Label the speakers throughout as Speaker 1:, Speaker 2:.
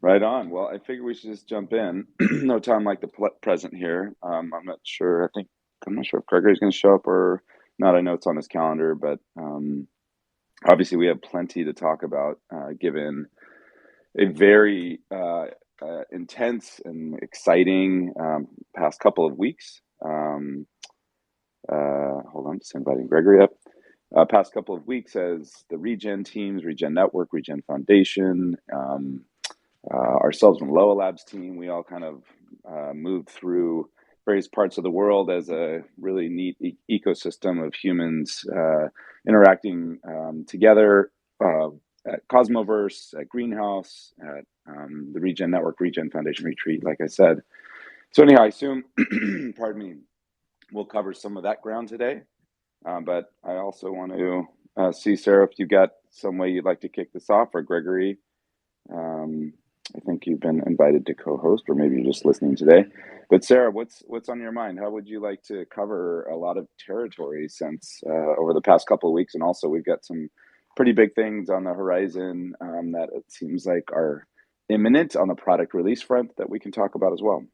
Speaker 1: Right on. Well, I figure we should just jump in. No time like the present here. I'm not sure. I'm not sure if Gregory's going to show up or not. I know it's on his calendar, but obviously we have plenty to talk about, given a very intense and exciting past couple of weeks. Hold on, just inviting Gregory up. Past couple of weeks as the Regen teams, Regen Network, Regen Foundation, ourselves and Loa Labs team, we all kind of moved through various parts of the world as a really neat ecosystem of humans interacting together at Cosmoverse, at Greenhouse, at the Regen Network, Regen Foundation retreat, like I said. So anyhow, I assume, pardon me, we'll cover some of that ground today. But I also want to see, Sarah, if you got some way you'd like to kick this off, or Gregory. Um, I think you've been invited to co-host, or maybe you're just listening today. But Sarah, what's on your mind? How would you like to cover a lot of territory since over the past couple of weeks, and also we've got some pretty big things on the horizon that it seems like are imminent on the product release front that we can talk about as well.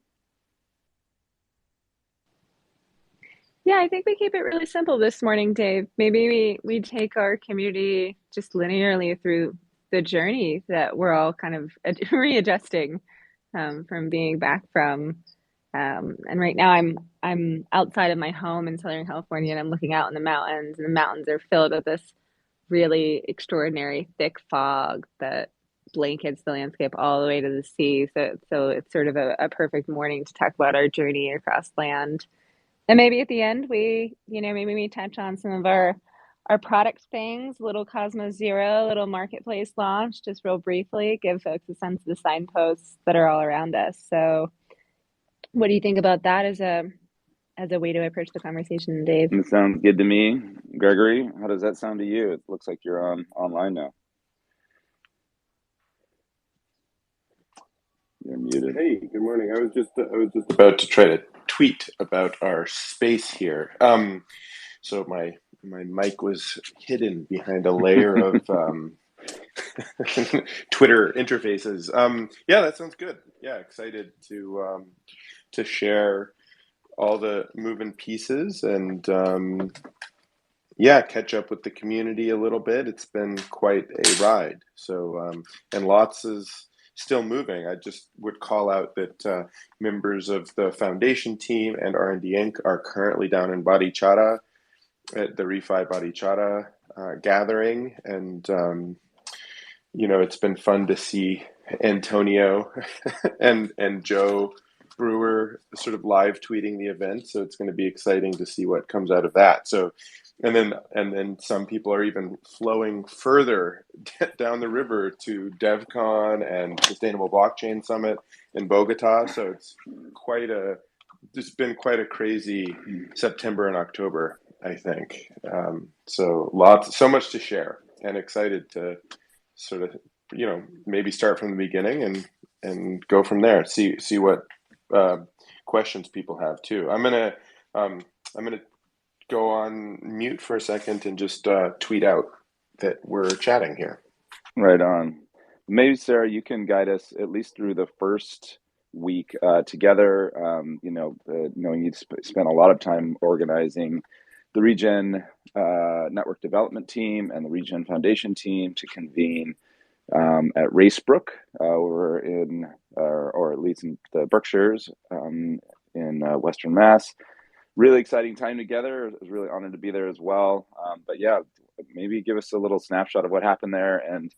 Speaker 2: Yeah, I think we keep it really simple this morning, Dave. Maybe we take our community just linearly through the journey that we're all kind of readjusting from being back from. And right now I'm outside of my home in Southern California and I'm looking out in the mountains, and the mountains are filled with this really extraordinary thick fog that blankets the landscape all the way to the sea. So it's sort of a perfect morning to talk about our journey across land. And maybe at the end, maybe we touch on some of our product things, little Cosmos Zero, little marketplace launch, just real briefly, give folks a sense of the signposts that are all around us. So, what do you think about that as a way to approach the conversation, Dave?
Speaker 1: It sounds good to me. Gregory, how does that sound to you? It looks like you're on online now. You're muted.
Speaker 3: Hey, good morning. I was just about to try to tweet about our space here. So my mic was hidden behind a layer of Twitter interfaces. Yeah, that sounds good. Yeah, excited to share all the moving pieces and yeah, catch up with the community a little bit. It's been quite a ride. So and lots is still moving. I just would call out that members of the foundation team and R&D Inc. are currently down in Barichara at the refi Barichara gathering, and it's been fun to see Antonio and Joe Brewer sort of live tweeting the event. So it's going to be exciting to see what comes out of that. So, and then some people are even flowing further down the river to DevCon and Sustainable Blockchain Summit in Bogota. So it's been quite a crazy September and October, I think. So much to share, and excited to sort of maybe start from the beginning and go from there. See what questions people have too. I'm gonna go on mute for a second and just tweet out that we're chatting here.
Speaker 1: Right on. Maybe Sarah, you can guide us at least through the first week together. Knowing you spent a lot of time organizing the Regen Network Development Team and the Regen Foundation team to convene at Racebrook, or at least in the Berkshires, in Western Mass. Really exciting time together. I was really honored to be there as well. But yeah, maybe give us a little snapshot of what happened there. And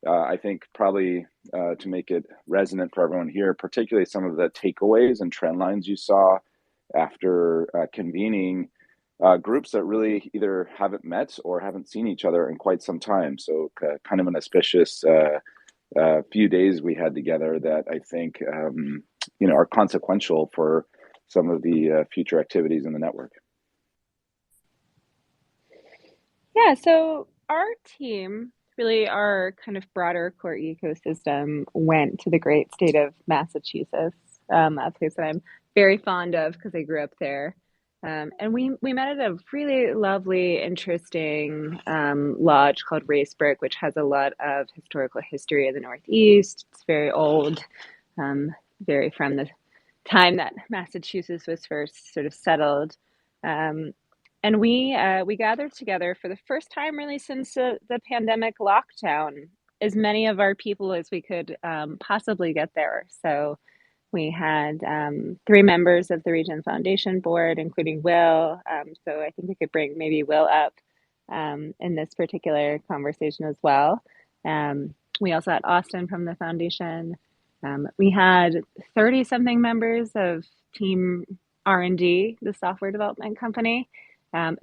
Speaker 1: I think probably to make it resonant for everyone here, particularly some of the takeaways and trend lines you saw after convening groups that really either haven't met or haven't seen each other in quite some time. So kind of an auspicious few days we had together that I think are consequential for some of the future activities in the network.
Speaker 2: Yeah, so our team, really our kind of broader core ecosystem, went to the great state of Massachusetts. That's a place that I'm very fond of because I grew up there. And we met at a really lovely, interesting lodge called Racebrook, which has a lot of historical history in the Northeast. It's very old, very from the time that Massachusetts was first sort of settled. Um, and we gathered together for the first time really since the pandemic lockdown, as many of our people as we could possibly get there. So we had three members of the Regen Foundation board, including Will. So I think we could bring maybe Will up in this particular conversation as well. We also had Austin from the foundation. We had 30 something members of Team R&D, the software development company,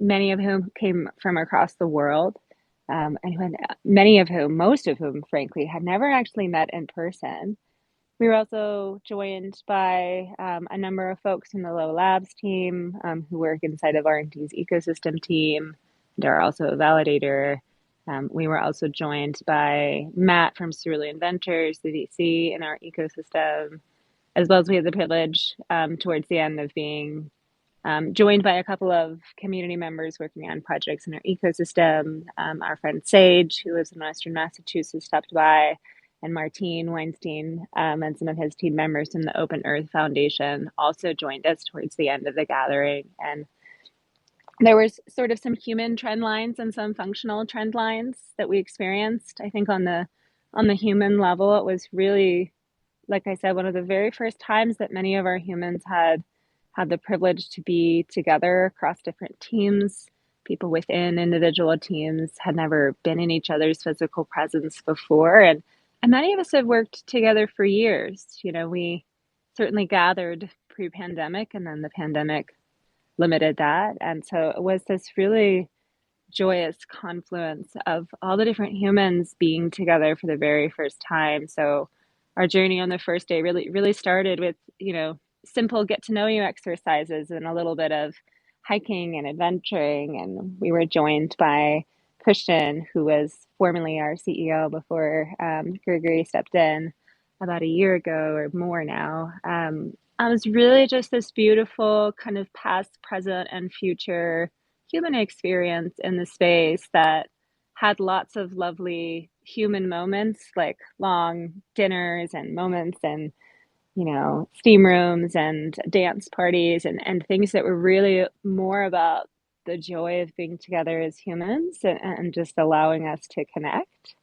Speaker 2: many of whom came from across the world. And many of whom, most of whom, frankly, had never actually met in person. We were also joined by a number of folks from the Low Labs team who work inside of R&D's ecosystem team and are also a validator. We were also joined by Matt from Cerulean Ventures, the VC in our ecosystem, as well as we had the privilege towards the end of being joined by a couple of community members working on projects in our ecosystem. Our friend Sage, who lives in Western Massachusetts, stopped by, and Martine Weinstein and some of his team members from the Open Earth Foundation also joined us towards the end of the gathering. And there was sort of some human trend lines and some functional trend lines that we experienced. I think on the human level, it was really, like I said, one of the very first times that many of our humans had the privilege to be together across different teams. People within individual teams had never been in each other's physical presence before. And many of us have worked together for years. You know, we certainly gathered pre-pandemic, and then the pandemic limited that. And so it was this really joyous confluence of all the different humans being together for the very first time. So our journey on the first day really started with, you know, simple get to know you exercises and a little bit of hiking and adventuring. And we were joined by Christian, who was formerly our CEO before Gregory stepped in about a year ago or more now. It was really just this beautiful kind of past, present, and future human experience in the space that had lots of lovely human moments, like long dinners and moments and, you know, steam rooms and dance parties and things that were really more about the joy of being together as humans and just allowing us to connect.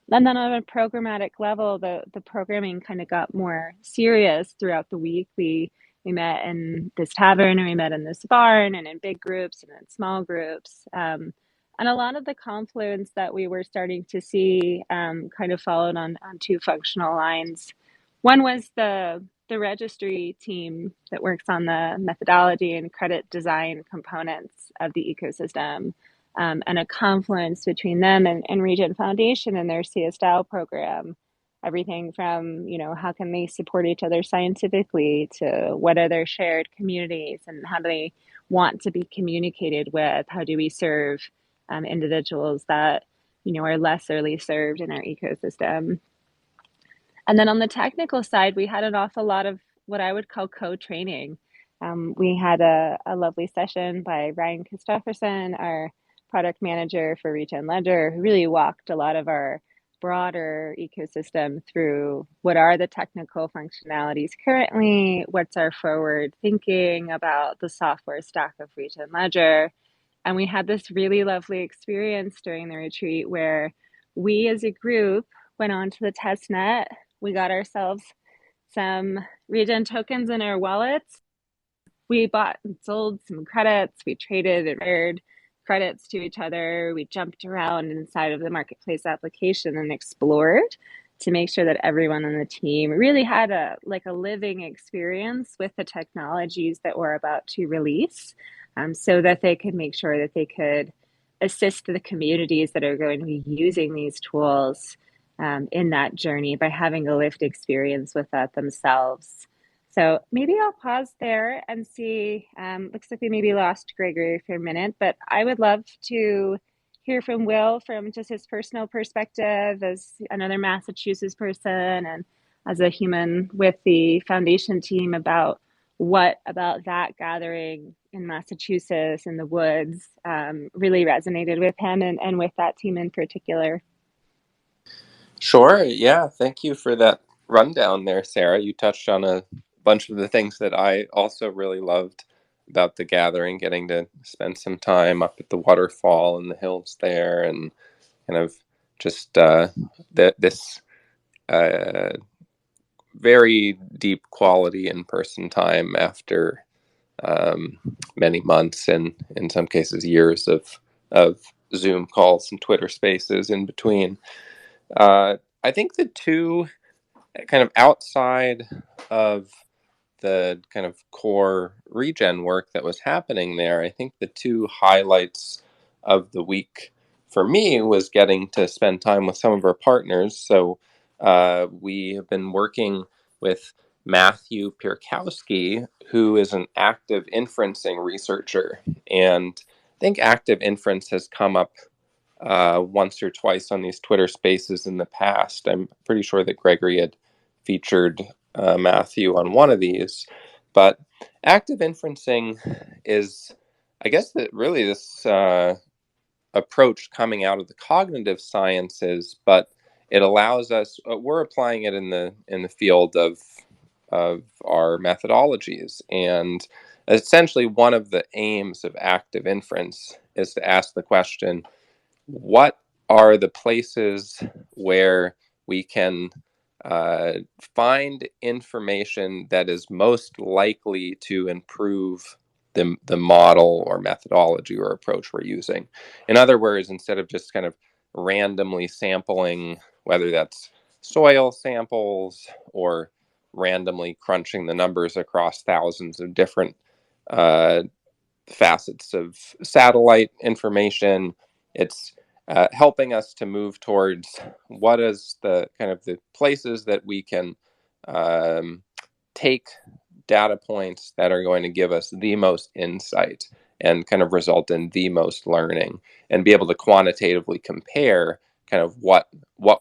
Speaker 2: And then on a programmatic level, the programming kind of got more serious throughout the week. We met in this tavern, and we met in this barn, and in big groups and in small groups. And a lot of the confluence that we were starting to see kind of followed on two functional lines. One was the registry team that works on the methodology and credit design components of the ecosystem, and a confluence between them and Regen Foundation and their CSDAO program. Everything from, you know, how can they support each other scientifically to what are their shared communities and how do they want to be communicated with? How do we serve individuals that, you know, are lesserly served in our ecosystem? And then on the technical side, we had an awful lot of what I would call co-training. We had a lovely session by Ryan Christofferson, our product manager for Regen Ledger, who really walked a lot of our broader ecosystem through what are the technical functionalities currently, what's our forward thinking about the software stack of Regen Ledger. And we had this really lovely experience during the retreat where we as a group went onto the test net. We got ourselves some Regen tokens in our wallets. We bought and sold some credits. We traded and shared credits to each other. We jumped around inside of the marketplace application and explored to make sure that everyone on the team really had a living experience with the technologies that we're about to release, so that they could make sure that they could assist the communities that are going to be using these tools in that journey by having a lived experience with that themselves. So maybe I'll pause there and see. Looks like we maybe lost Gregory for a minute, but I would love to hear from Will from just his personal perspective as another Massachusetts person and as a human with the foundation team about what about that gathering in Massachusetts in the woods really resonated with him and with that team in particular.
Speaker 4: Sure. Yeah. Thank you for that rundown there, Sarah. You touched on a bunch of the things that I also really loved about the gathering, getting to spend some time up at the waterfall in the hills there, and kind of just this uh, very deep quality in-person time after many months and in some cases years of Zoom calls and Twitter Spaces in between. I think the two kind of outside of the kind of core regen work that was happening there, I think the two highlights of the week for me was getting to spend time with some of our partners. So we have been working with Matthew Pierkowski, who is an active inferencing researcher. And I think active inference has come up once or twice on these Twitter Spaces in the past. I'm pretty sure that Gregory had featured Matthew on one of these. But active inferencing is, I guess, that really this approach coming out of the cognitive sciences, but it allows us. We're applying it in the field of our methodologies, and essentially one of the aims of active inference is to ask the question, what are the places where we can find information that is most likely to improve the model or methodology or approach we're using? In other words, instead of just kind of randomly sampling, whether that's soil samples or randomly crunching the numbers across thousands of different uh, facets of satellite information, it's helping us to move towards what is the kind of the places that we can um, take data points that are going to give us the most insight and kind of result in the most learning, and be able to quantitatively compare kind of what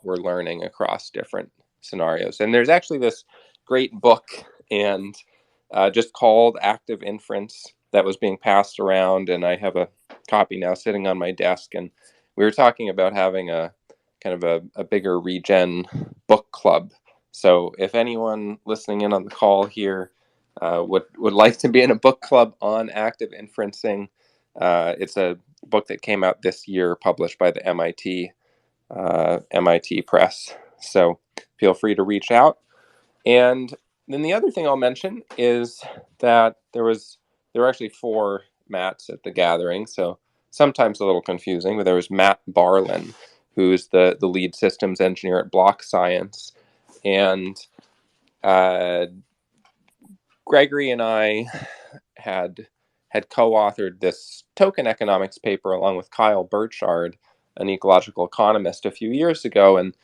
Speaker 4: we're learning across different scenarios. And there's actually this great book and just called Active Inference that was being passed around, and I have a copy now sitting on my desk. And we were talking about having a kind of a bigger regen book club. So if anyone listening in on the call here would like to be in a book club on active inferencing, it's a book that came out this year, published by the MIT Press. So feel free to reach out. And then the other thing I'll mention is that there were actually 4 Matts at the gathering, so sometimes a little confusing, but there was Matt Barlin, who's the lead systems engineer at Block Science. And Gregory and I had co-authored this token economics paper along with Kyle Burchard, an ecological economist, a few years ago, and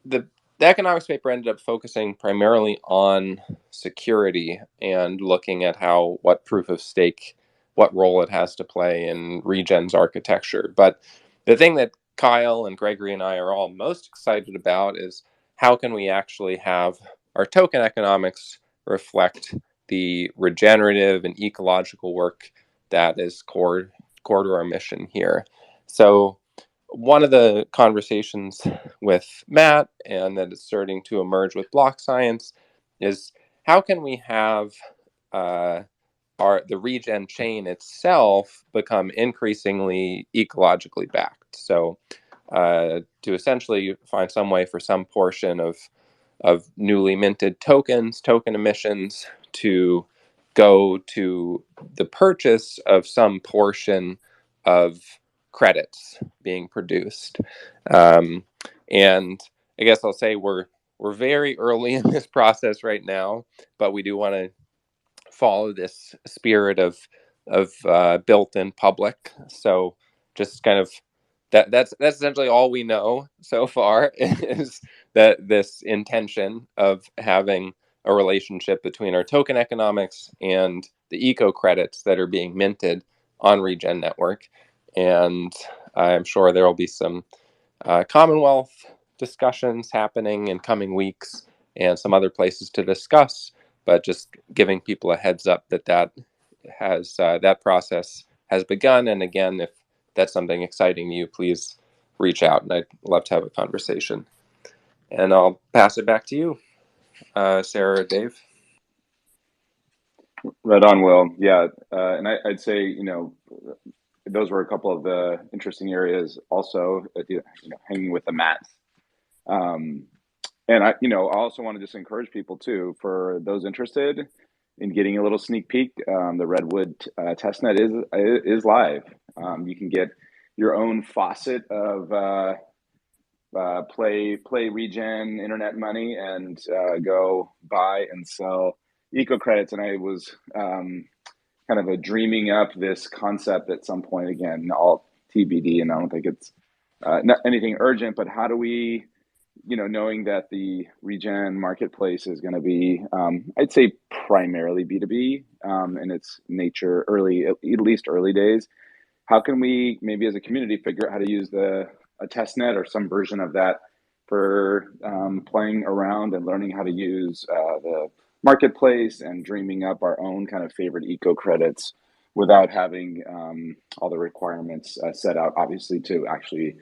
Speaker 4: the economics paper ended up focusing primarily on security and looking at what proof of stake, what role it has to play in Regen's architecture. But the thing that Kyle and Gregory and I are all most excited about is how can we actually have our token economics reflect the regenerative and ecological work that is core to our mission here. So one of the conversations with Matt, and that is starting to emerge with Block Science, is how can we have the regen chain itself become increasingly ecologically backed? So to essentially find some way for some portion of newly minted tokens, token emissions, to go to the purchase of some portion of credits being produced. And I guess I'll say we're very early in this process right now, but we do want to follow this spirit of built in public. So just kind of that's essentially all we know so far is that this intention of having a relationship between our token economics and the eco credits that are being minted on Regen Network. And I'm sure there will be some Commonwealth discussions happening in coming weeks and some other places to discuss, but just giving people a heads up that has that process has begun. And again, if that's something exciting to you, please reach out, and I'd love to have a conversation. And I'll pass it back to you, Sarah or Dave.
Speaker 1: Right on, Will. Yeah, and I'd say, those were a couple of the interesting areas also, hanging with the mats. Um, and I also want to just encourage people too, for those interested in getting a little sneak peek. The Redwood testnet is live. You can get your own faucet of play regen internet money and go buy and sell eco credits. And I was kind of dreaming up this concept at some point, again, all TBD, and I don't think it's not anything urgent, but how do we, knowing that the regen marketplace is going to be, I'd say primarily B2B in its nature, at least early days, how can we maybe as a community figure out how to use a test net or some version of that for playing around and learning how to use the marketplace and dreaming up our own kind of favorite eco credits without having all the requirements set out, obviously, to actually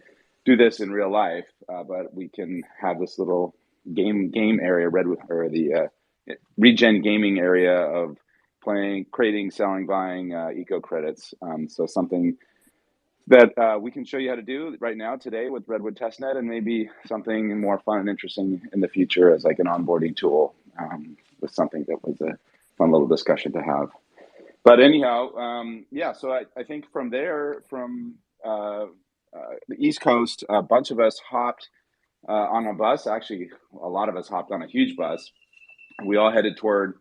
Speaker 1: do this in real life. But we can have this little game area, or the regen gaming area of playing, creating, selling, buying eco credits. So something that we can show you how to do right now today with Redwood Testnet, and maybe something more fun and interesting in the future as like an onboarding tool, with something that was a fun little discussion to have. But anyhow, so I think from there, from the East Coast, a bunch of us hopped on a bus. Actually, a lot of us hopped on a huge bus. We all headed toward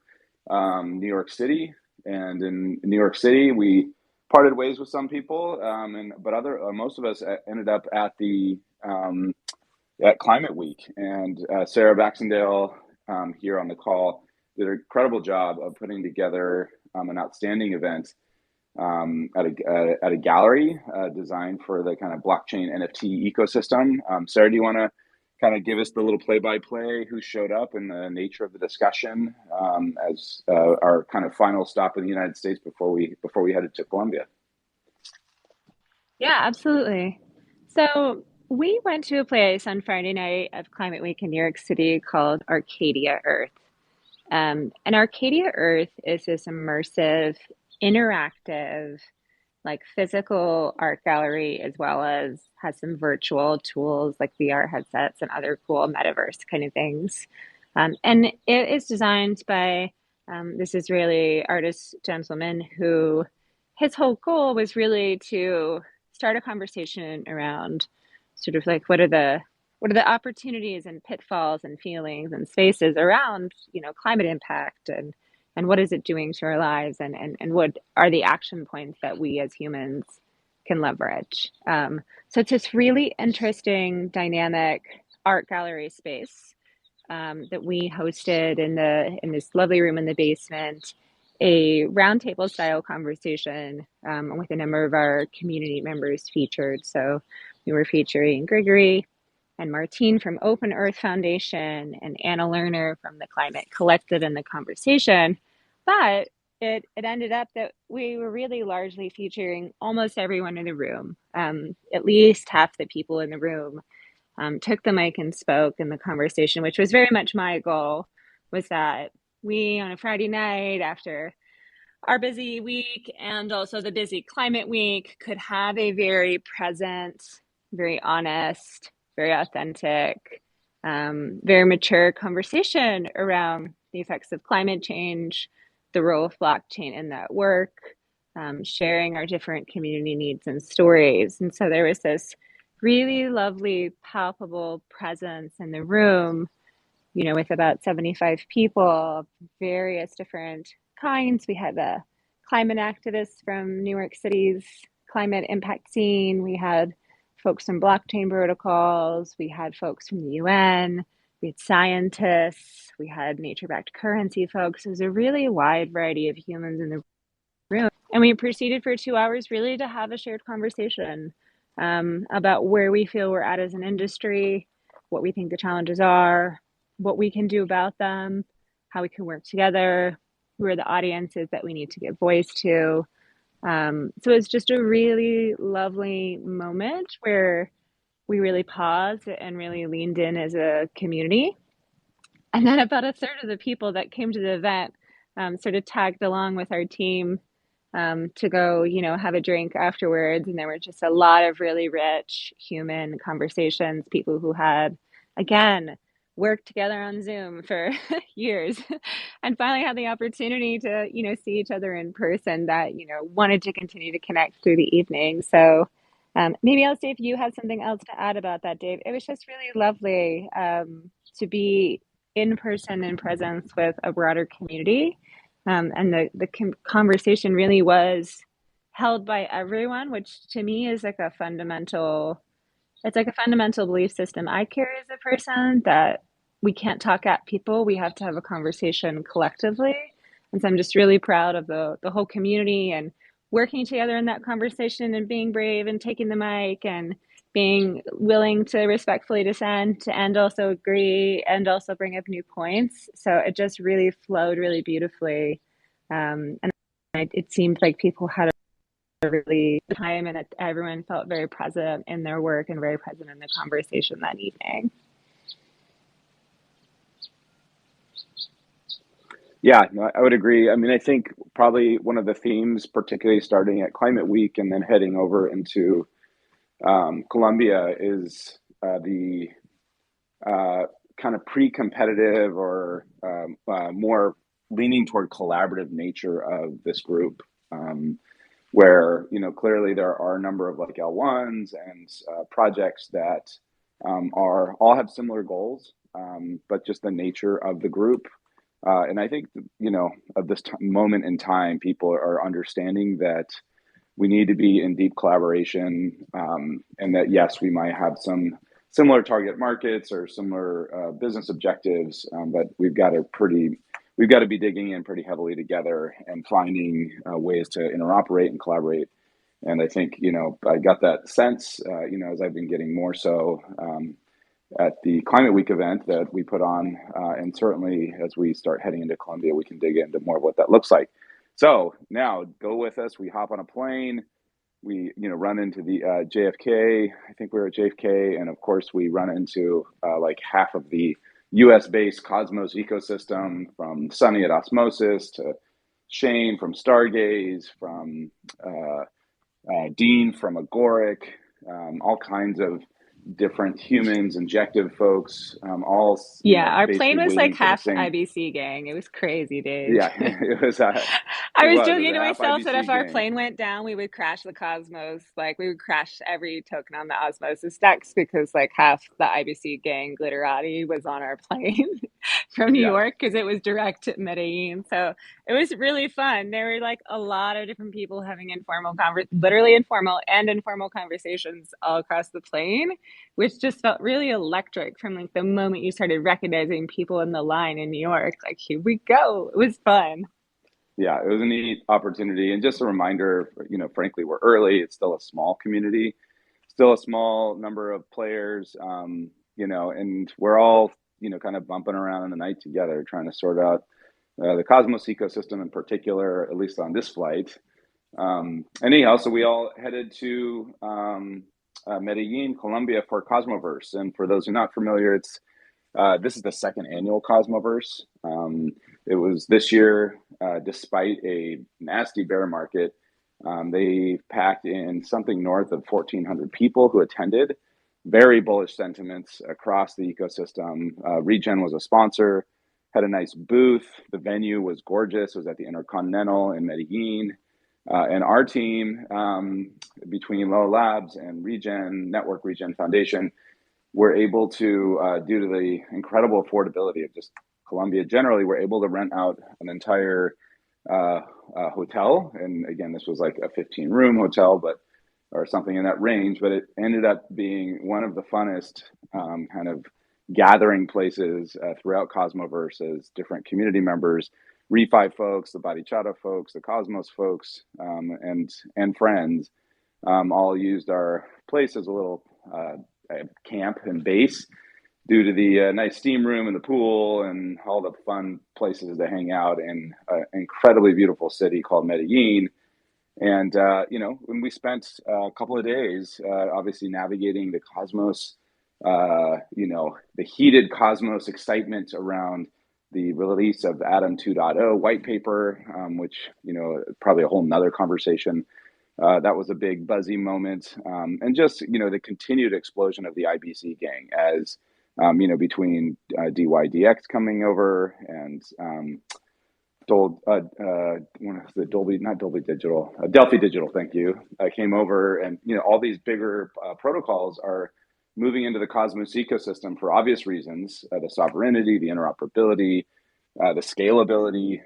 Speaker 1: New York City, and in New York City, we parted ways with some people, but most of us ended up at the at Climate Week. And Sarah Baxendale here on the call did an incredible job of putting together an outstanding event at a gallery designed for the kind of blockchain NFT ecosystem. Sarah, do you want to kind of give us the little play-by-play, who showed up and the nature of the discussion as our kind of final stop in the United States before we headed to Colombia?
Speaker 2: Yeah, absolutely. So we went to a place on Friday night of Climate Week in New York City called Arcadia Earth. And Arcadia Earth is this immersive, interactive, like physical art gallery, as well as has some virtual tools like VR headsets and other cool metaverse kind of things. And it is designed by this Israeli artist gentleman who his whole goal was really to start a conversation around sort of like what are the opportunities and pitfalls and feelings and spaces around climate impact, and what is it doing to our lives, and what are the action points that we as humans can leverage. So it's this really interesting, dynamic art gallery space that we hosted in this lovely room in the basement, a roundtable style conversation with a number of our community members featured. So we were featuring Gregory and Martine from Open Earth Foundation and Anna Lerner from the Climate Collective in the conversation. But it ended up that we were really largely featuring almost everyone in the room. At least half the people in the room took the mic and spoke in the conversation, which was very much my goal, was that we, on a Friday night after our busy week and also the busy climate week, could have a very present, very honest, very authentic, very mature conversation around the effects of climate change, the role of blockchain in that work, sharing our different community needs and stories. And so there was this really lovely, palpable presence in the room, with about 75 people, various different kinds. We had the climate activists from New York City's climate impact scene. We had folks from blockchain protocols. We had folks from the UN. We had scientists. We had nature-backed currency folks. It was a really wide variety of humans in the room. And we proceeded for 2 hours really to have a shared conversation about where we feel we're at as an industry, what we think the challenges are, what we can do about them, how we can work together, who are the audiences that we need to give voice to. So it's just a really lovely moment where we really paused and really leaned in as a community. And then about a third of the people that came to the event sort of tagged along with our team to go, have a drink afterwards. And there were just a lot of really rich human conversations, people who had, again, worked together on Zoom for years and finally had the opportunity to, see each other in person that, wanted to continue to connect through the evening. So maybe I'll see if you had something else to add about that, Dave. It was just really lovely to be in person and presence with a broader community. And the conversation really was held by everyone, which to me is like a fundamental, it's like a fundamental belief system I carry as a person, that we can't talk at people. We have to have a conversation collectively. And so I'm just really proud of the whole community and working together in that conversation and being brave and taking the mic and being willing to respectfully dissent and also agree and also bring up new points. So it just really flowed really beautifully. And it seemed like people had a really good time and that everyone felt very present in their work and very present in the conversation that evening.
Speaker 1: Yeah, no, I would agree. I mean, I think probably one of the themes, particularly starting at Climate Week and then heading over into Colombia, is the kind of pre-competitive or more leaning toward collaborative nature of this group, where clearly there are a number of like L1s and projects that are all have similar goals, but just the nature of the group. And I think, of this moment in time, people are understanding that we need to be in deep collaboration, and that, yes, we might have some similar target markets or similar business objectives, but we've got to be digging in pretty heavily together and finding ways to interoperate and collaborate. And I think, I got that sense, as I've been getting more so at the Climate Week event that we put on. And certainly as we start heading into Colombia, we can dig into more of what that looks like. So now go with us. We hop on a plane. We, run into the JFK. I think we were at JFK. And of course, we run into like half of the US-based Cosmos ecosystem, from Sunny at Osmosis to Shane from Stargaze, from Dean from Agoric, all kinds of different humans, injective folks, all
Speaker 2: Our plane
Speaker 1: basically
Speaker 2: was like
Speaker 1: waiting for the
Speaker 2: half
Speaker 1: same.
Speaker 2: IBC gang. It was crazy, Dave.
Speaker 1: Yeah, it was.
Speaker 2: I was
Speaker 1: It
Speaker 2: joking
Speaker 1: was
Speaker 2: to
Speaker 1: a half
Speaker 2: myself that if
Speaker 1: IBC
Speaker 2: our
Speaker 1: gang.
Speaker 2: plane went down, we would crash the Cosmos. Like we would crash every token on the Osmosis decks because like half the IBC gang glitterati was on our plane from New
Speaker 1: Yeah,
Speaker 2: York because it was direct to Medellin. So it was really fun. There were like a lot of different people having literally informal and informal conversations all across the plane, which just felt really electric from like the moment you started recognizing people in the line in New York. Like, here we go. It was fun.
Speaker 1: yeah, it was a neat opportunity, and just a reminder. Frankly, we're early. It's still a small community, still a small number of players. And we're all kind of bumping around in the night together, trying to sort out the Cosmos ecosystem in particular, at least on this flight. Anyhow, so we all headed to Medellin, Colombia for Cosmoverse. And for those who are not familiar, this is the second annual Cosmoverse. It was this year, despite a nasty bear market, they packed in something north of 1,400 people who attended. Very bullish sentiments across the ecosystem. Regen was a sponsor, had a nice booth. The venue was gorgeous. It was at the Intercontinental in Medellin. And our team, between Low Labs and Regen Network, Regen Foundation, were able to, due to the incredible affordability of just Colombia generally, we're able to rent out an entire hotel. And again, this was like a 15-room hotel, or something in that range. But it ended up being one of the funnest kind of gathering places throughout Cosmoverse, as different community members, refi folks, the Barichara folks, the Cosmos folks, and friends all used our place as a little camp and base due to the nice steam room and the pool and all the fun places to hang out in an incredibly beautiful city called Medellin. And, when we spent a couple of days, obviously navigating the Cosmos, the heated Cosmos excitement around the release of Atom 2.0 white paper, which, probably a whole nother conversation. That was a big buzzy moment. And just, the continued explosion of the IBC gang as, between DYDX coming over and not Dolby Digital, Delphi Digital, thank you, came over, and all these bigger protocols are moving into the Cosmos ecosystem for obvious reasons: the sovereignty, the interoperability, the scalability.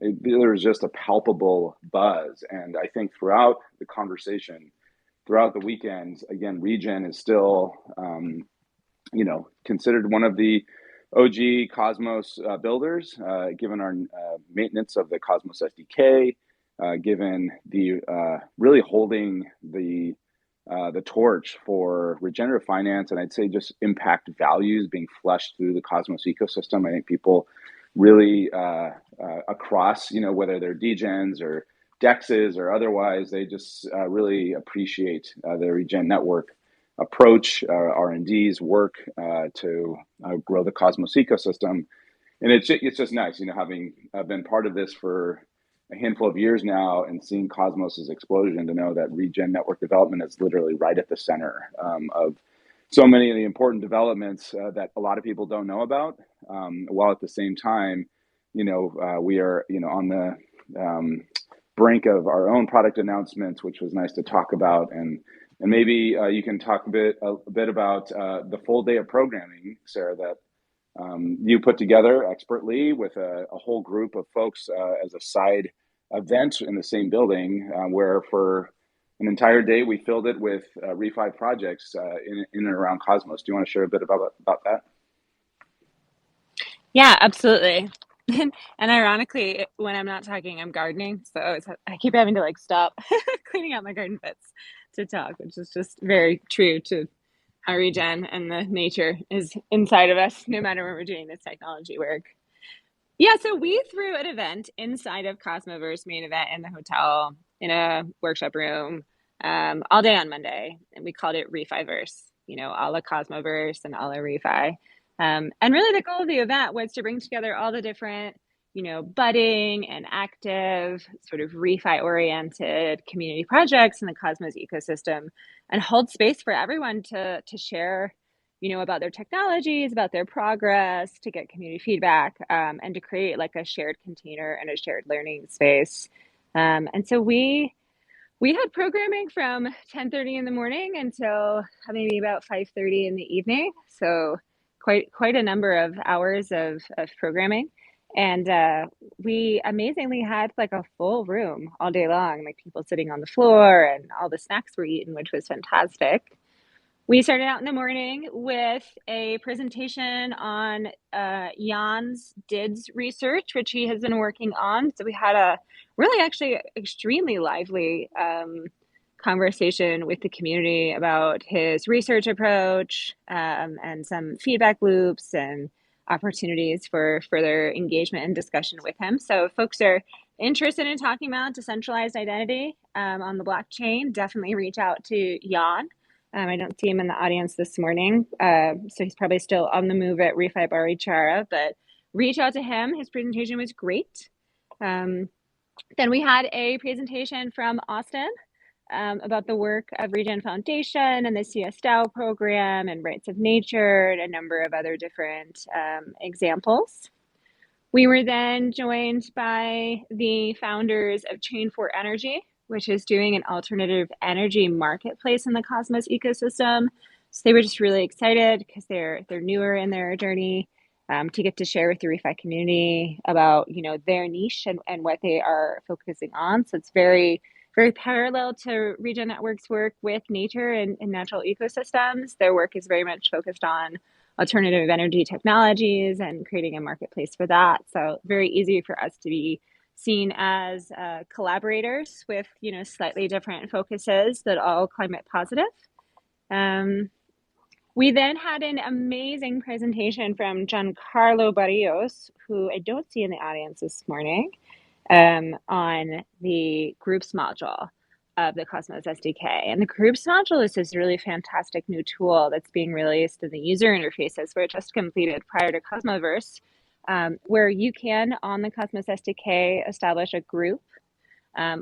Speaker 1: There was just a palpable buzz, and I think throughout the conversation, throughout the weekend, again, Regen is still, considered one of the OG Cosmos builders, given our maintenance of the Cosmos SDK, given the really holding the torch for regenerative finance, and I'd say just impact values being flushed through the Cosmos ecosystem. I think people really across, whether they're degens or dexes or otherwise, they just really appreciate the Regen Network approach, R&D's work to grow the Cosmos ecosystem. And it's just nice, having been part of this for a handful of years now and seeing Cosmos's explosion, to know that Regen Network development is literally right at the center of so many of the important developments that a lot of people don't know about, while at the same time, we are, on the brink of our own product announcements, which was nice to talk about. And maybe you can talk a bit about the full day of programming, Sarah, that you put together expertly with a whole group of folks as a side event in the same building, where for an entire day we filled it with refi projects in and around Cosmos. Do you want to share a bit about that?
Speaker 2: Yeah, absolutely. And ironically, when I'm not talking, I'm gardening. So I keep having to stop cleaning out my garden bits to talk, which is just very true to how Regen and the nature is inside of us, no matter when we're doing this technology work. Yeah, so we threw an event inside of Cosmoverse main event in the hotel in a workshop room all day on Monday, and we called it Refiverse, a la Cosmoverse and a la Refi. And really the goal of the event was to bring together all the different, budding and active sort of refi-oriented community projects in the Cosmos ecosystem and hold space for everyone to share, about their technologies, about their progress, to get community feedback, and to create a shared container and a shared learning space. And so we had programming from 10:30 in the morning until maybe about 5:30 in the evening. So quite a number of hours of programming. And we amazingly had a full room all day long, people sitting on the floor, and all the snacks were eaten, which was fantastic. We started out in the morning with a presentation on Jan's DIDS research, which he has been working on. So we had a really actually extremely lively conversation with the community about his research approach, and some feedback loops and opportunities for further engagement and discussion with him. So if folks are interested in talking about decentralized identity on the blockchain, definitely reach out to Jan. I don't see him in the audience this morning, so he's probably still on the move at Refi Barichara, but reach out to him. His presentation was great. Then we had a presentation from Austin about the work of Regen Foundation and the CS-DAO program and rights of nature and a number of other different examples. We were then joined by the founders of Chain4 Energy, which is doing an alternative energy marketplace in the Cosmos ecosystem. So they were just really excited because they're newer in their journey, to get to share with the refi community about their niche and what they are focusing on. So it's very, very parallel to Regen Network's work with nature and natural ecosystems. Their work is very much focused on alternative energy technologies and creating a marketplace for that. So very easy for us to be seen as collaborators with slightly different focuses that all climate positive. We then had an amazing presentation from Giancarlo Barrios, who I don't see in the audience this morning, on the groups module of the Cosmos SDK. And the groups module is this really fantastic new tool that's being released in the user interfaces where it just completed prior to Cosmoverse, where you can, on the Cosmos SDK, establish a group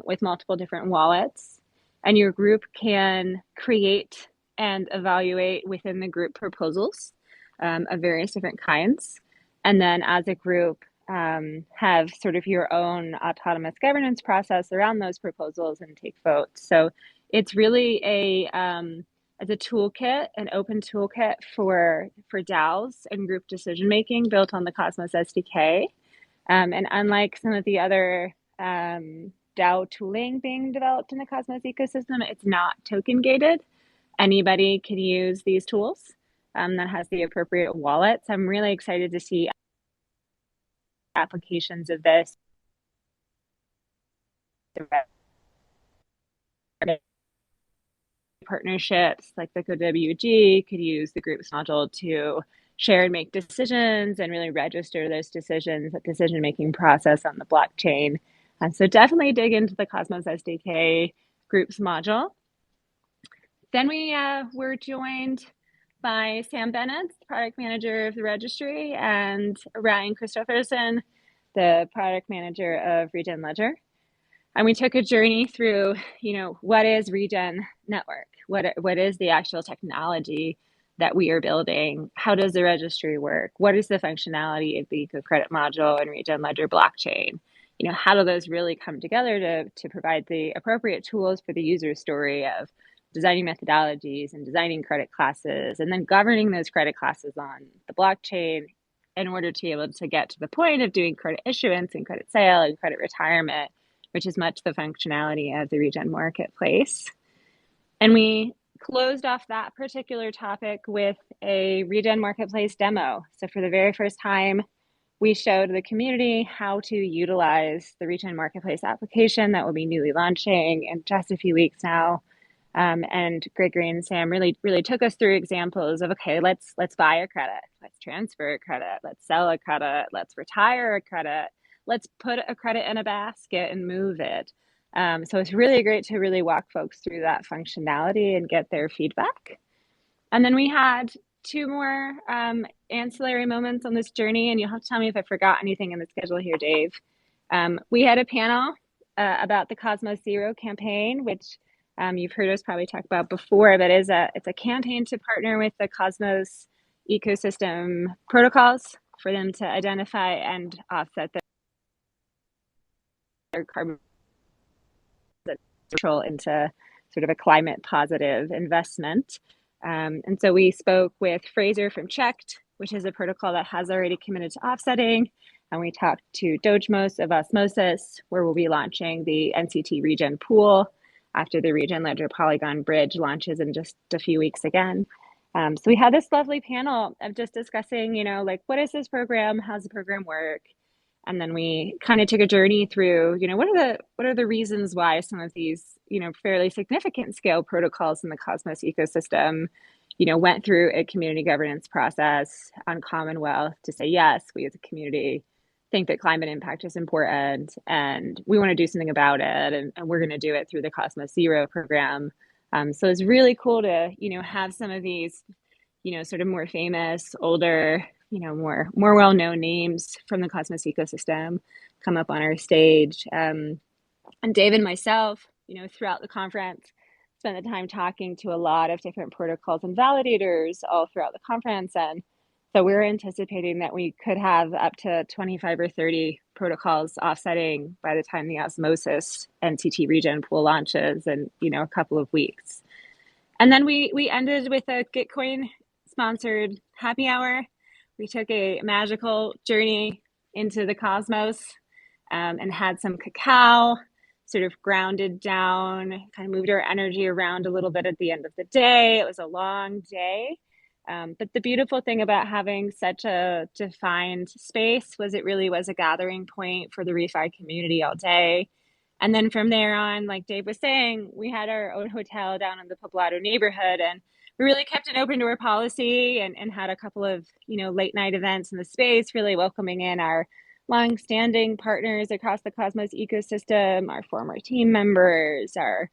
Speaker 2: with multiple different wallets, and your group can create and evaluate within the group proposals of various different kinds. And then as a group, have sort of your own autonomous governance process around those proposals and take votes. So it's really as a toolkit, an open toolkit for DAOs and group decision making built on the Cosmos SDK. And unlike some of the other DAO tooling being developed in the Cosmos ecosystem, it's not token gated. Anybody can use these tools that has the appropriate wallets. I'm really excited to see applications of this partnerships like the CoWG could use the groups module to share and make decisions and really register those decisions, that decision-making process on the blockchain. So definitely dig into the Cosmos SDK groups module. Then we were joined by Sam Bennett, product manager of the registry, and Ryan Christopherson, the product manager of Regen Ledger. And we took a journey through, what is Regen Network? What is the actual technology that we are building? How does the registry work? What is the functionality of the Eco Credit module and Regen Ledger blockchain? How do those really come together to provide the appropriate tools for the user story of designing methodologies and designing credit classes, and then governing those credit classes on the blockchain in order to be able to get to the point of doing credit issuance and credit sale and credit retirement, which is much the functionality of the Regen Marketplace. And we closed off that particular topic with a Regen Marketplace demo. So for the very first time, we showed the community how to utilize the Regen Marketplace application that will be newly launching in just a few weeks now. And Gregory and Sam really took us through examples of, okay, let's buy a credit, let's transfer a credit, let's sell a credit, let's retire a credit, let's put a credit in a basket and move it. So it's really great to really walk folks through that functionality and get their feedback. And then we had two more ancillary moments on this journey, and you'll have to tell me if I forgot anything in the schedule here, Dave. We had a panel about the Cosmos Zero campaign, which you've heard us probably talk about before, but it's a campaign to partner with the Cosmos ecosystem protocols for them to identify and offset their carbon control into sort of a climate positive investment. And so we spoke with Fraser from Checked, which is a protocol that has already committed to offsetting. And we talked to Dojmos of Osmosis, where we'll be launching the NCT Regen pool after the Regen Ledger Polygon Bridge launches in just a few weeks again. So we had this lovely panel of just discussing, what is this program? How's the program work? And then we kind of took a journey through, what are the reasons why some of these, fairly significant scale protocols in the Cosmos ecosystem, went through a community governance process on Commonwealth to say, yes, we as a community think that climate impact is important and we want to do something about it. And we're going to do it through the Cosmos Zero program. So it's really cool to, have some of these, sort of more famous, older, more well-known names from the Cosmos ecosystem come up on our stage. And Dave and myself, throughout the conference, spent the time talking to a lot of different protocols and validators all throughout the conference. And so we're anticipating that we could have up to 25 or 30 protocols offsetting by the time the Osmosis NCT Regen pool launches in, a couple of weeks. And then we ended with a Gitcoin sponsored happy hour. We took a magical journey into the cosmos and had some cacao, sort of grounded down, kind of moved our energy around a little bit at the end of the day. It was a long day. But the beautiful thing about having such a defined space was it really was a gathering point for the refi community all day. And then from there on, like Dave was saying, we had our own hotel down in the Poblado neighborhood, and we really kept an open door policy and had a couple of, late night events in the space, really welcoming in our long-standing partners across the Cosmos ecosystem, our former team members, our,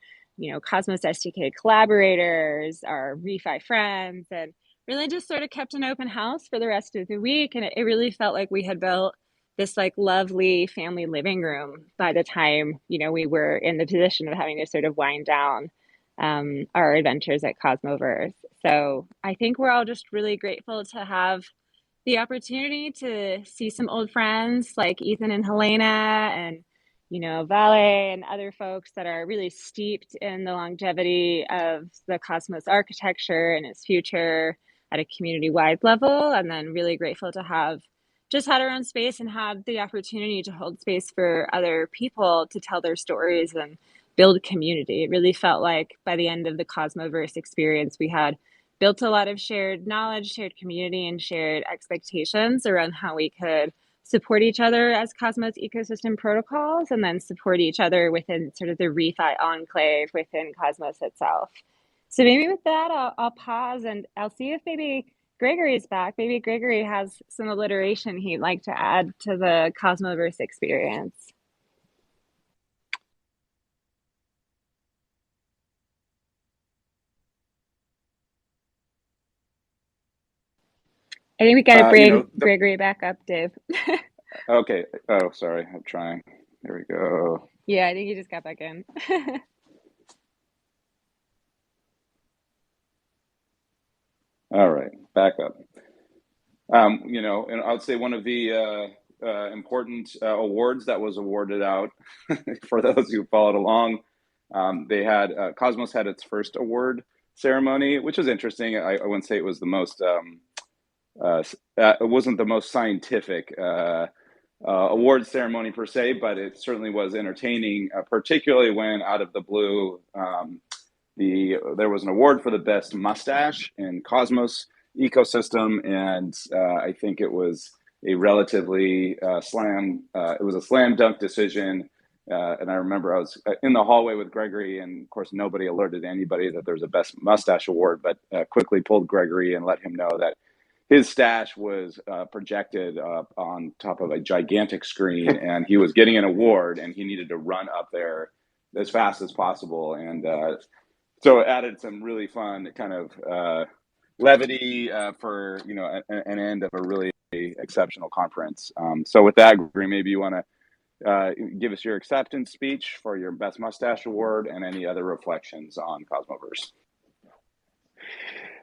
Speaker 2: Cosmos SDK collaborators, our refi friends, and really just sort of kept an open house for the rest of the week. And it really felt like we had built this like lovely family living room by the time, we were in the position of having to sort of wind down our adventures at Cosmoverse. So I think we're all just really grateful to have the opportunity to see some old friends like Ethan and Helena and, Vale and other folks that are really steeped in the longevity of the Cosmos architecture and its future at a community-wide level. And then really grateful to have just had our own space and had the opportunity to hold space for other people to tell their stories and build community. It really felt like by the end of the Cosmoverse experience, we had built a lot of shared knowledge, shared community, and shared expectations around how we could support each other as Cosmos ecosystem protocols, and then support each other within sort of the refi enclave within Cosmos itself. So maybe with that, I'll pause and I'll see if maybe Gregory is back. Maybe Gregory has some alliteration he'd like to add to the Cosmoverse experience. I think we got to bring Gregory back up, Dave.
Speaker 1: Okay. Oh, sorry. I'm trying. There we go.
Speaker 2: Yeah, I think he just got back in.
Speaker 1: All right. Back up. And I would say one of the important awards that was awarded out for those who followed along, they had Cosmos had its first award ceremony, which was interesting. I wouldn't say it was the most it wasn't the most scientific award ceremony per se, but it certainly was entertaining, particularly when out of the blue, there was an award for the best mustache in Cosmos ecosystem, and I think it was a relatively it was a slam dunk decision. And I remember I was in the hallway with Gregory, and of course nobody alerted anybody that there's a best mustache award, but quickly pulled Gregory and let him know that his stash was projected on top of a gigantic screen, and he was getting an award, and he needed to run up there as fast as possible. And so it added some really fun kind of levity for an end of a really exceptional conference. So with that, Gregory, maybe you want to give us your acceptance speech for your Best Mustache Award and any other reflections on Cosmoverse.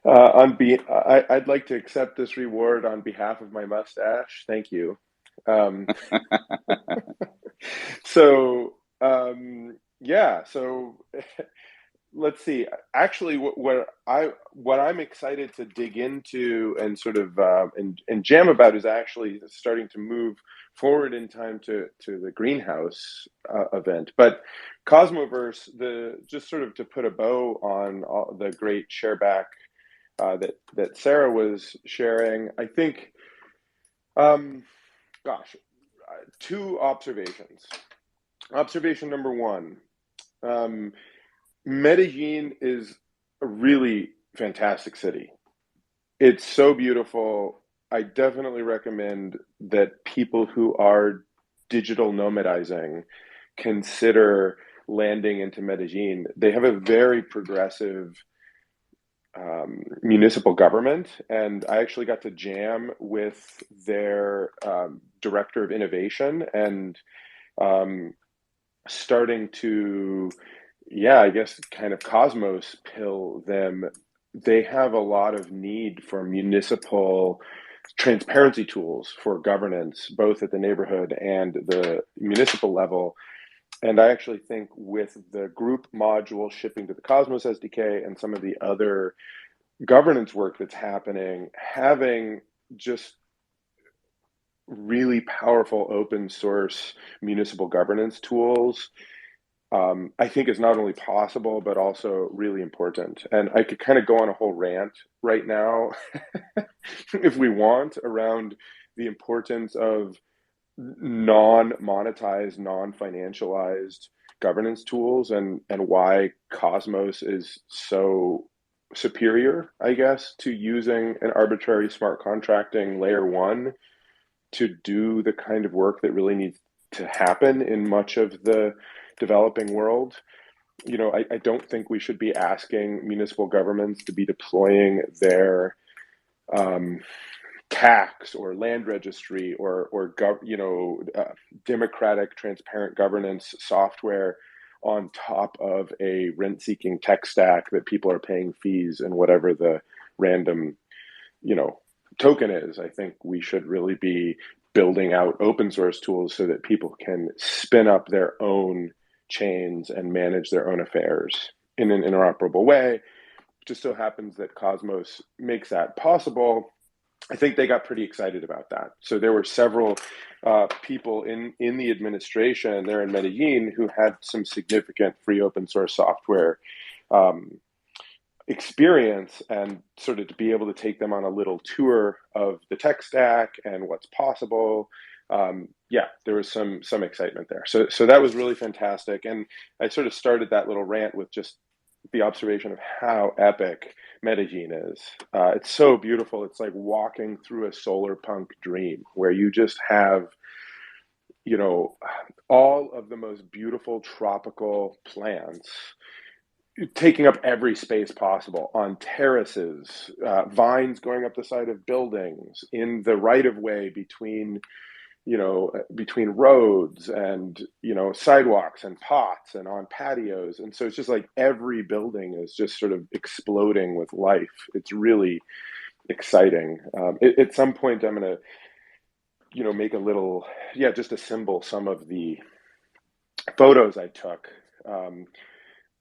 Speaker 3: I'd like to accept this reward on behalf of my mustache. Thank you. So let's see. Actually, what I'm excited to dig into and sort of and jam about is actually starting to move forward in time to the greenhouse event. But Cosmoverse, just sort of to put a bow on all the great shareback that Sarah was sharing, I think, two observations. Observation number one, Medellin is a really fantastic city. It's so beautiful. I definitely recommend that people who are digital nomadizing consider landing into Medellin. They have a very progressive municipal government, and I actually got to jam with their director of innovation and starting to, I guess, kind of Cosmos pill them. They have a lot of need for municipal transparency tools for governance, both at the neighborhood and the municipal level. And I actually think with the group module shipping to the Cosmos SDK and some of the other governance work that's happening, having just really powerful open source municipal governance tools, I think is not only possible, but also really important. And I could kind of go on a whole rant right now, if we want, around the importance of non-monetized, non-financialized governance tools and why Cosmos is so superior, I guess, to using an arbitrary smart contracting layer one to do the kind of work that really needs to happen in much of the developing world. I don't think we should be asking municipal governments to be deploying their tax or land registry or democratic, transparent governance software on top of a rent-seeking tech stack that people are paying fees and whatever the random, token is. I think we should really be building out open source tools so that people can spin up their own chains and manage their own affairs in an interoperable way. It just so happens that Cosmos makes that possible. I think they got pretty excited about that. So there were several people in the administration there in Medellin who had some significant free open source software experience, and sort of to be able to take them on a little tour of the tech stack and what's possible. There was some excitement there. So that was really fantastic. And I sort of started that little rant with just the observation of how epic Medellin is. It's so beautiful. It's like walking through a solar punk dream where you just have, all of the most beautiful tropical plants taking up every space possible on terraces, vines going up the side of buildings, in the right of way between roads and, sidewalks and pots and on patios. And so it's just like every building is just sort of exploding with life. It's really exciting. At some point, I'm going to, make a little, just assemble some of the photos I took.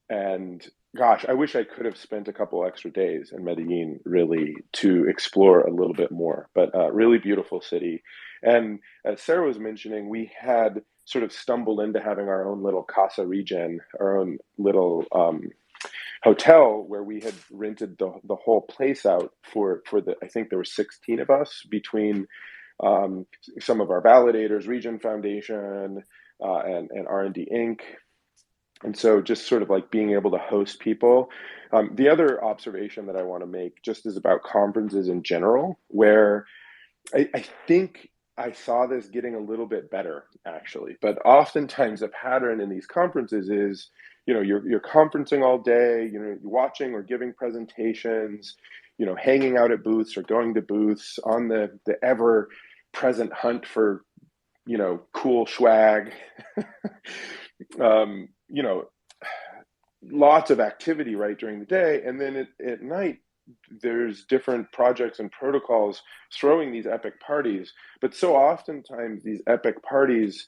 Speaker 3: And gosh, I wish I could have spent a couple extra days in Medellin really to explore a little bit more, but really beautiful city. And as Sarah was mentioning, we had sort of stumbled into having our own little Casa Regen, our own little hotel where we had rented the whole place out for I think there were 16 of us between some of our validators, Regen Foundation, and R&D Inc. And so just sort of like being able to host people. The other observation that I want to make just is about conferences in general, where I think I saw this getting a little bit better, actually. But oftentimes the pattern in these conferences is, you're conferencing all day, you're watching or giving presentations, hanging out at booths or going to booths on the ever present hunt for, cool swag. Lots of activity right during the day. And then at night, there's different projects and protocols throwing these epic parties. But so oftentimes these epic parties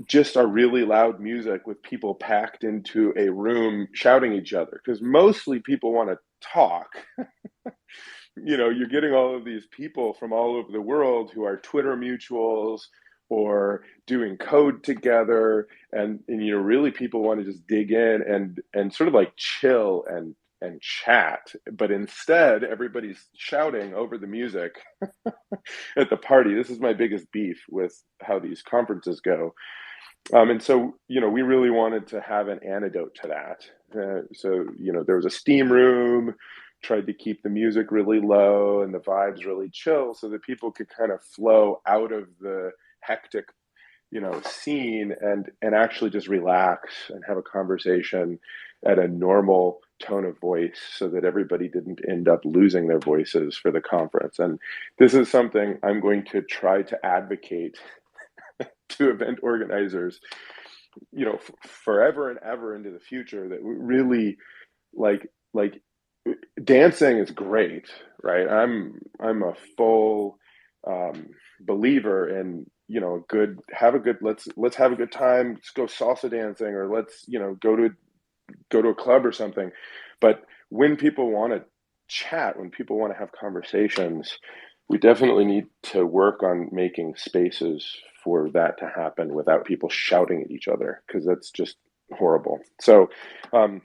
Speaker 3: just are really loud music with people packed into a room shouting at each other, because mostly people want to talk. You're getting all of these people from all over the world who are Twitter mutuals or doing code together, and really people want to just dig in and sort of like chill and chat, but instead everybody's shouting over the music at the party. This is my biggest beef with how these conferences go. And so, we really wanted to have an antidote to that. So, there was a steam room, tried to keep the music really low and the vibes really chill so that people could kind of flow out of the hectic, scene and actually just relax and have a conversation at a normal tone of voice so that everybody didn't end up losing their voices for the conference. And this is something I'm going to try to advocate to event organizers, forever and ever into the future, that we really like dancing is great, right? I'm a full believer in, let's have a good time, let's go salsa dancing, or let's go to a club or something. But when people want to chat, when people want to have conversations, we definitely need to work on making spaces for that to happen without people shouting at each other, because that's just horrible. So I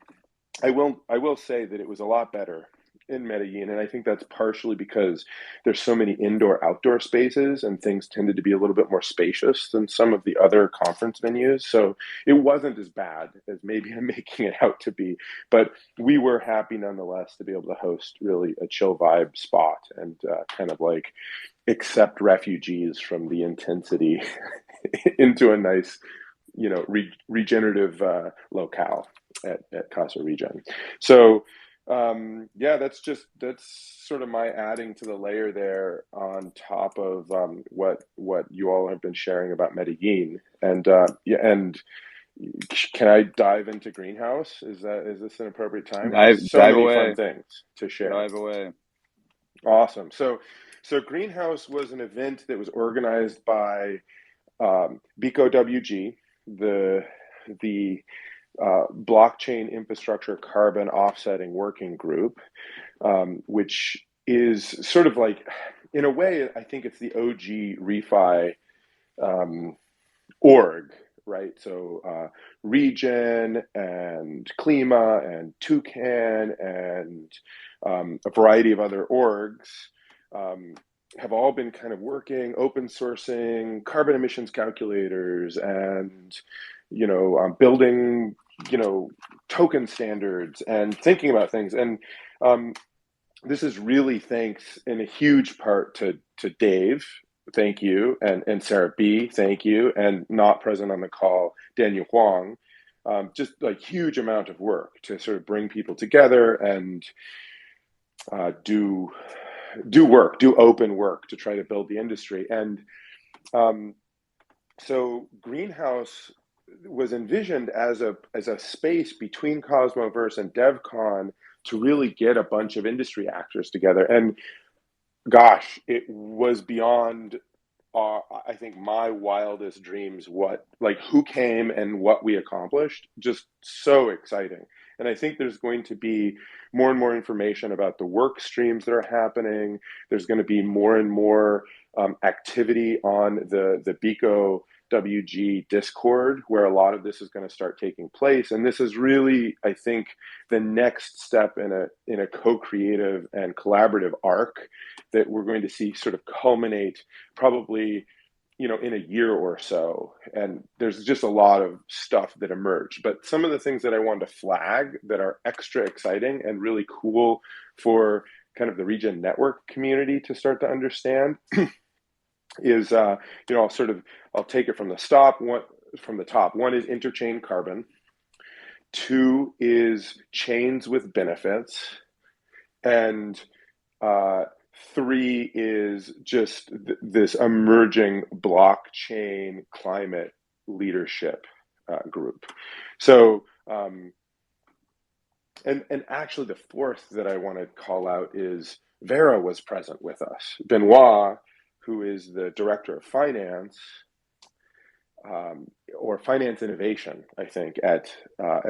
Speaker 3: will say that it was a lot better in Medellin, and I think that's partially because there's so many indoor-outdoor spaces, and things tended to be a little bit more spacious than some of the other conference venues. So it wasn't as bad as maybe I'm making it out to be, but we were happy nonetheless to be able to host really a chill vibe spot and kind of like accept refugees from the intensity into a nice, regenerative locale at Casa Regen. So yeah, that's sort of my adding to the layer there on top of what you all have been sharing about Medellin. And yeah, and can I dive into Greenhouse? Is this an appropriate time? I have so
Speaker 1: Dive
Speaker 3: many
Speaker 1: away.
Speaker 3: fun things to share.
Speaker 1: Dive away.
Speaker 3: Awesome. So Greenhouse was an event that was organized by Bico WG, the blockchain infrastructure carbon offsetting working group, which is sort of like, in a way, I think it's the OG refi org, right? So Regen and Klima and Toucan and a variety of other orgs have all been kind of working, open sourcing carbon emissions calculators and, building, token standards and thinking about things. And this is really thanks in a huge part to Dave. Thank you. And Sarah B, thank you. And not present on the call, Daniel Huang. Just like huge amount of work to sort of bring people together and do open work to try to build the industry. And so Greenhouse was envisioned as a space between Cosmoverse and DevCon to really get a bunch of industry actors together. And gosh, it was beyond I think my wildest dreams, who came and what we accomplished. Just so exciting. And I think there's going to be more and more information about the work streams that are happening. There's going to be more and more activity on the Bico WG Discord, where a lot of this is going to start taking place. And this is really, I think, the next step in a co-creative and collaborative arc that we're going to see sort of culminate probably, in a year or so. And there's just a lot of stuff that emerged. But some of the things that I wanted to flag that are extra exciting and really cool for kind of the Regen Network community to start to understand is, I'll take it from the top. One is interchain carbon. Two is chains with benefits. And three is just this emerging blockchain climate leadership group. So, and actually the fourth that I want to call out is Vera was present with us. Benoit, who is the director of finance, or finance innovation, I think, at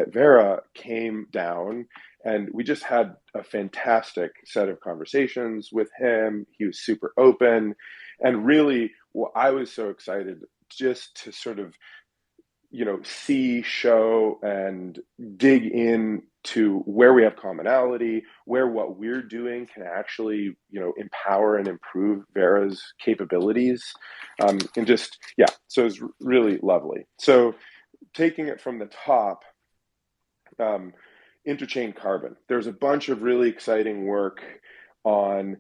Speaker 3: Vera, came down, and we just had a fantastic set of conversations with him. He was super open, and really, I was so excited just to sort of, see, show, and dig in to where we have commonality, where what we're doing can actually, empower and improve Vera's capabilities. And just, yeah, so it's really lovely. So taking it from the top, interchain carbon, there's a bunch of really exciting work on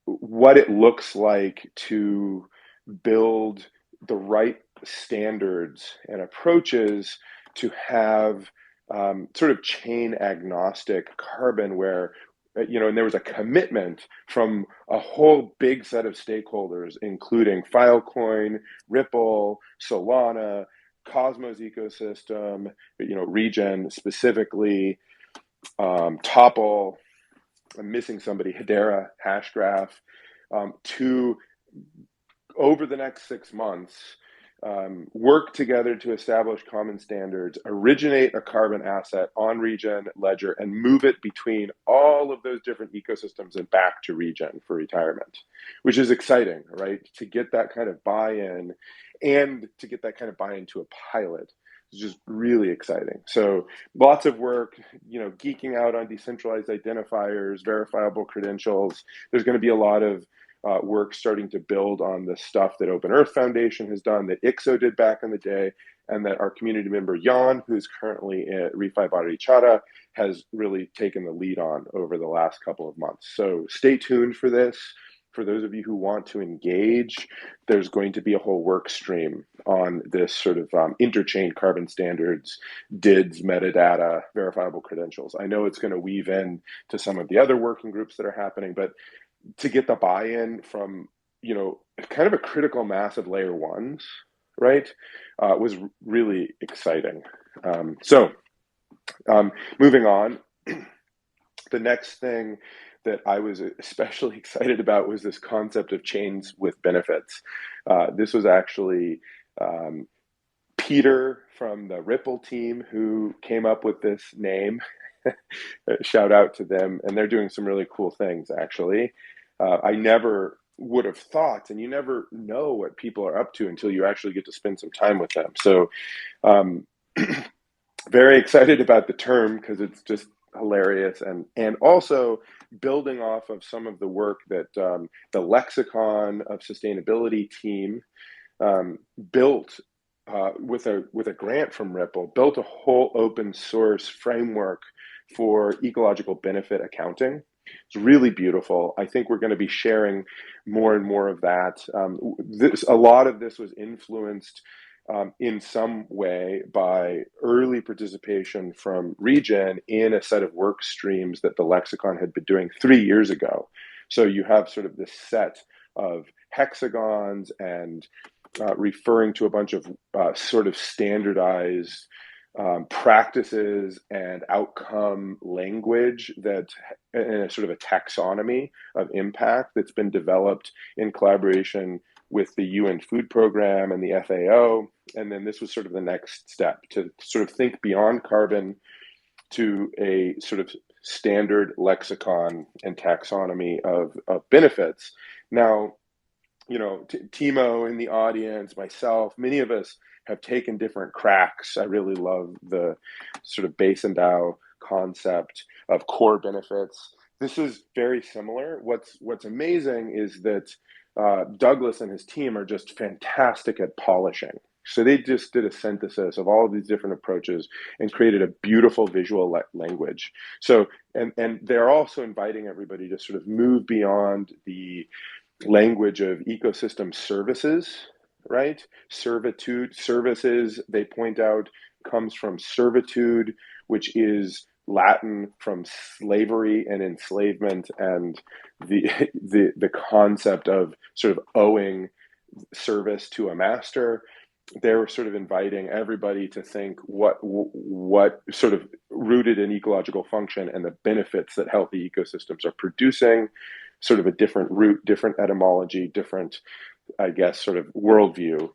Speaker 3: what it looks like to build the right standards and approaches to have sort of chain agnostic carbon where, and there was a commitment from a whole big set of stakeholders, including Filecoin, Ripple, Solana, Cosmos ecosystem, Regen specifically, Topple, I'm missing somebody, Hedera, Hashgraph, to, over the next 6 months, work together to establish common standards, originate a carbon asset on Regen Ledger, and move it between all of those different ecosystems and back to Regen for retirement, which is exciting, right? To get that kind of buy-in and to get that kind of buy-in to a pilot It's just really exciting. So lots of work, geeking out on decentralized identifiers, verifiable credentials. There's going to be a lot of work starting to build on the stuff that Open Earth Foundation has done, that ICSO did back in the day, and that our community member Jan, who's currently at Refi Barichara, has really taken the lead on over the last couple of months. So stay tuned for this. For those of you who want to engage, there's going to be a whole work stream on this sort of interchain carbon standards, DIDs, metadata, verifiable credentials. I know it's going to weave in to some of the other working groups that are happening, but to get the buy-in from, kind of a critical mass of layer ones, right, was really exciting. Moving on, the next thing that I was especially excited about was this concept of chains with benefits. This was actually Peter from the Ripple team who came up with this name. Shout out to them. And they're doing some really cool things, actually. I never would have thought, and you never know what people are up to until you actually get to spend some time with them. So very excited about the term because it's just hilarious, and also building off of some of the work that the Lexicon of Sustainability team built with a grant from Ripple, built a whole open source framework for ecological benefit accounting. It's really beautiful. I think we're going to be sharing more and more of that. A lot of this was influenced in some way by early participation from Regen in a set of work streams that the Lexicon had been doing 3 years ago. So you have sort of this set of hexagons and referring to a bunch of sort of standardized practices and outcome language that in a sort of a taxonomy of impact that's been developed in collaboration with the UN Food Program and the FAO. And then this was sort of the next step to sort of think beyond carbon to a sort of standard lexicon and taxonomy of benefits. Now, Timo in the audience, myself, many of us have taken different cracks. I really love the sort of base and Dow concept of core benefits. This is very similar. What's amazing is that Douglas and his team are just fantastic at polishing. So they just did a synthesis of all of these different approaches and created a beautiful visual language. So, and they're also inviting everybody to sort of move beyond the language of ecosystem services, right? Servitude, services, they point out, comes from servitude, which is Latin from slavery and enslavement, and the concept of sort of owing service to a master. They were sort of inviting everybody to think what sort of rooted in ecological function and the benefits that healthy ecosystems are producing, sort of a different root, different etymology, different, I guess, sort of worldview.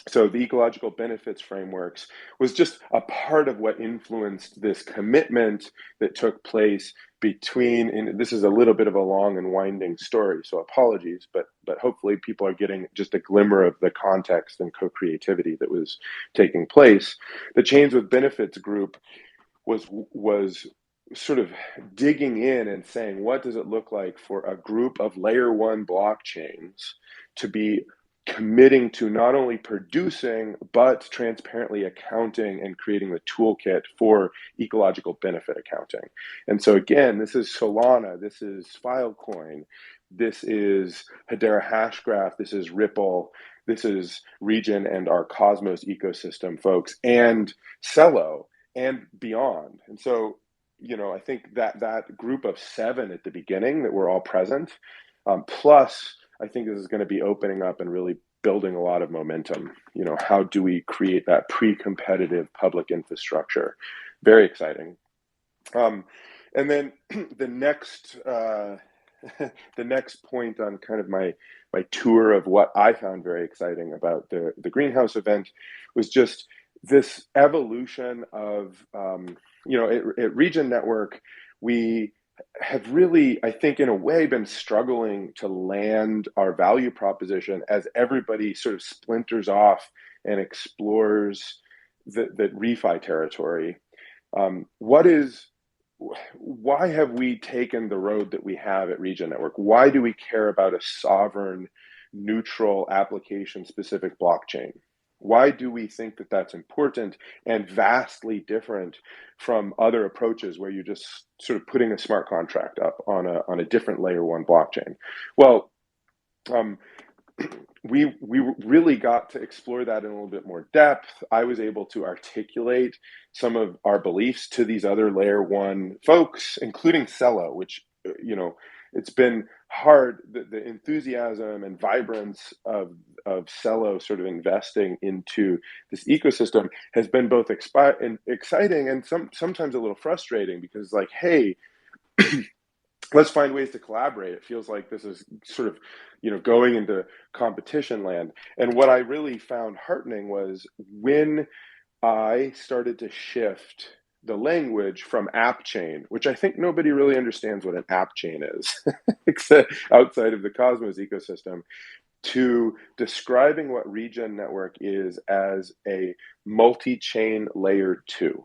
Speaker 3: So the ecological benefits frameworks was just a part of what influenced this commitment that took place between, and this is a little bit of a long and winding story, so apologies, but hopefully people are getting just a glimmer of the context and co-creativity that was taking place. The Chains with Benefits group was sort of digging in and saying, what does it look like for a group of layer one blockchains to be committing to not only producing, but transparently accounting and creating the toolkit for ecological benefit accounting. And so again, this is Solana, this is Filecoin, this is Hedera Hashgraph, this is Ripple, this is Regen and our Cosmos ecosystem folks, and Celo and beyond. And so, I think that group of 7 at the beginning that were all present, plus I think this is going to be opening up and really building a lot of momentum. How do we create that pre-competitive public infrastructure? Very exciting. And then the next point on kind of my tour of what I found very exciting about the greenhouse event was just this evolution of, at Regen Network, we have really, I think, in a way, been struggling to land our value proposition as everybody sort of splinters off and explores the refi territory. Why have we taken the road that we have at Regen Network? Why do we care about a sovereign, neutral, application-specific blockchain? Why do we think that that's important and vastly different from other approaches where you're just sort of putting a smart contract up on a different layer one blockchain? Well, we really got to explore that in a little bit more depth. I was able to articulate some of our beliefs to these other layer one folks, including Cello, which, it's been hard. The enthusiasm and vibrance of Cello sort of investing into this ecosystem has been both exciting and sometimes a little frustrating, because like, hey, let's find ways to collaborate. It feels like this is sort of, going into competition land. And what I really found heartening was when I started to shift the language from app chain, which I think nobody really understands what an app chain is, except outside of the Cosmos ecosystem, to describing what Regen Network is as a multi-chain layer 2